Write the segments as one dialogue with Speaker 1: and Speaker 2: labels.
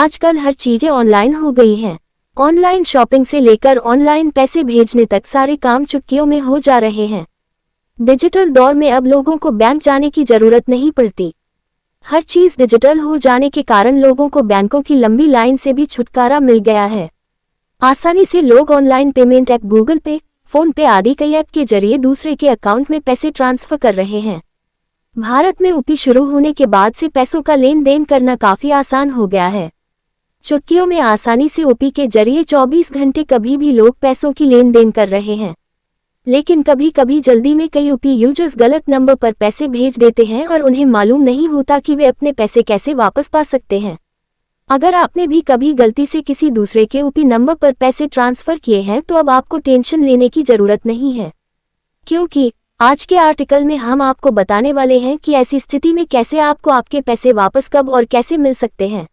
Speaker 1: आजकल हर चीजें ऑनलाइन हो गई हैं। ऑनलाइन शॉपिंग से लेकर ऑनलाइन पैसे भेजने तक सारे काम चुटकियों में हो जा रहे हैं। डिजिटल दौर में अब लोगों को बैंक जाने की जरूरत नहीं पड़ती। हर चीज डिजिटल हो जाने के कारण लोगों को बैंकों की लंबी लाइन से भी छुटकारा मिल गया है। आसानी से लोग ऑनलाइन पेमेंट ऐप गूगल पे, फोन पे आदि कई ऐप के जरिए दूसरे के अकाउंट में पैसे ट्रांसफर कर रहे हैं। भारत में यूपी शुरू होने के बाद से पैसों का लेन देन करना काफी आसान हो गया है। चुटकियों में आसानी से यूपी के जरिए 24 घंटे कभी भी लोग पैसों की लेन देन कर रहे हैं। लेकिन कभी कभी जल्दी में कई यूपी यूजर्स गलत नंबर पर पैसे भेज देते हैं और उन्हें मालूम नहीं होता कि वे अपने पैसे कैसे वापस पा सकते हैं। अगर आपने भी कभी गलती से किसी दूसरे के यूपी नंबर पर पैसे ट्रांसफर किए हैं तो अब आपको टेंशन लेने की जरूरत नहीं है, क्योंकि आज के आर्टिकल में हम आपको बताने वाले हैं कि ऐसी स्थिति में कैसे आपको आपके पैसे वापस कब और कैसे मिल सकते हैं।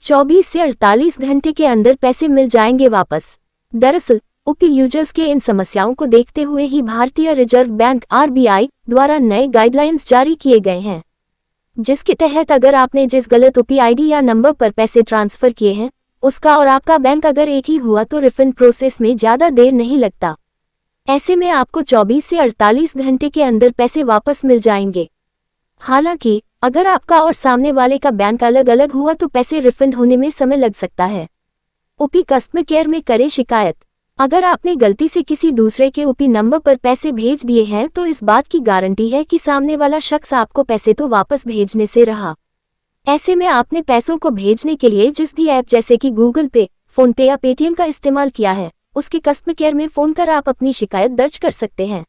Speaker 1: 24 से 48 घंटे के अंदर पैसे मिल जाएंगे वापस। दरअसल यूपी यूजर्स के इन समस्याओं को देखते हुए ही भारतीय रिजर्व बैंक (RBI) द्वारा नए गाइडलाइंस जारी किए गए हैं, जिसके तहत अगर आपने जिस गलत यूपी आईडी या नंबर पर पैसे ट्रांसफर किए हैं उसका और आपका बैंक अगर एक ही हुआ तो रिफंड प्रोसेस में ज़्यादा देर नहीं लगता। ऐसे में आपको 24 से 48 घंटे के अंदर पैसे वापस मिल जाएंगे। हालांकि अगर आपका और सामने वाले का बैंक अलग अलग हुआ तो पैसे रिफंड होने में समय लग सकता है। यूपी कस्टमर केयर में करें शिकायत। अगर आपने गलती से किसी दूसरे के यूपी नंबर पर पैसे भेज दिए हैं तो इस बात की गारंटी है कि सामने वाला शख्स आपको पैसे तो वापस भेजने से रहा। ऐसे में आपने पैसों को भेजने के लिए जिस भी ऐप जैसे कि गूगल पे, फोन पे या पेटीएम का इस्तेमाल किया है उसके कस्टमर केयर में फोन कर आप अपनी शिकायत दर्ज कर सकते हैं।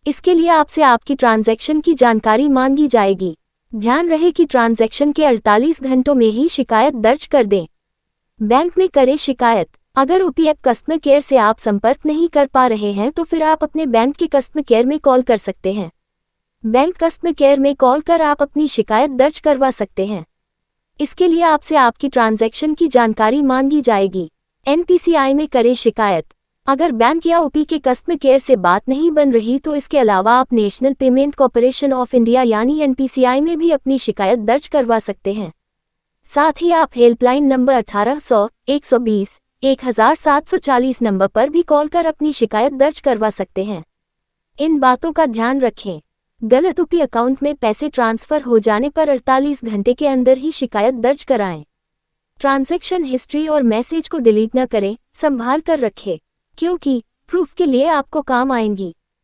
Speaker 1: इसके लिए आपसे आपकी ट्रांजैक्शन की जानकारी मांगी जाएगी। ध्यान रहे कि ट्रांजैक्शन के 48 घंटों में ही शिकायत दर्ज कर दें। बैंक में करें शिकायत। अगर यूपी ऐप कस्टमर केयर से आप संपर्क नहीं कर पा रहे हैं तो फिर आप अपने बैंक के कस्टमर केयर में कॉल कर सकते हैं। बैंक कस्टमर केयर में कॉल कर आप अपनी शिकायत दर्ज करवा सकते हैं। इसके लिए आपसे आपकी ट्रांजैक्शन की जानकारी मांगी जाएगी। NPCI में करें शिकायत। अगर बैंक या यूपी के कस्टमर केयर से बात नहीं बन रही तो इसके अलावा आप national payment corporation of India यानी NPCI में भी अपनी शिकायत दर्ज करवा सकते हैं। साथ ही आप हेल्पलाइन नंबर 1800 120 1740 नंबर पर भी कॉल कर अपनी शिकायत दर्ज करवा सकते हैं। इन बातों का ध्यान रखें। गलत यूपी अकाउंट में पैसे ट्रांसफर हो जाने पर 48 घंटे के अंदर ही शिकायत दर्ज कराएं। ट्रांजैक्शन हिस्ट्री और मैसेज को डिलीट न करें, संभाल कर रखें, क्योंकि प्रूफ के लिए आपको काम आएंगी।